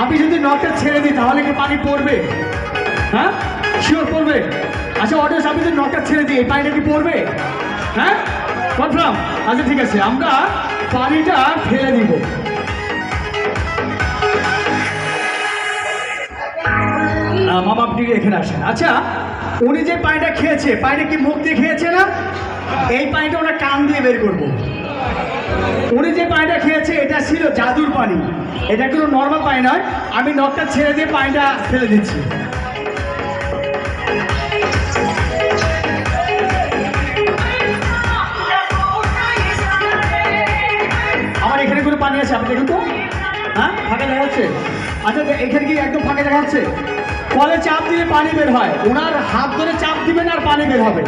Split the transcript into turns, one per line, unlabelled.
আমি যদি নটটা ছেড়ে দিই তাহলে কি পানি পড়বে? হ্যাঁ, শিওর পড়বে? আচ্ছা অডিয়েন্স, আমি যদি নটটা ছেড়ে দিই এই পানিটা কি পড়বে? হ্যাঁ, কনফার্ম? আচ্ছা ঠিক আছে, আমরা পানিটা ফেলে দিব। মামা আপনি এখানে আসেন। আচ্ছা, উনি যে পানিটা খেয়েছে, পানিটা কি মুখ দিয়ে খেয়েছে না? এই পানিটা ওরা কান দিয়ে বের করবো। উনি যে পানিটা খেয়েছে এটা ছিল জাদুর পানি, এটা কোনো নর্মাল পানি নয়। আমি নখটা ছেড়ে দিয়ে পানিটা ফেলে দিচ্ছি। আমার এখানে কোনো পানি আছে? আপনি দেখুন তো। হ্যাঁ, ফাঁকা দেখা যাচ্ছে? আচ্ছা, এখানে কি একদম ফাঁকা দেখা যাচ্ছে? কলে চাপ দিলে পানি বের হয়, ওনার হাত ধরে চাপ দিবেন আর পানি বের হবে।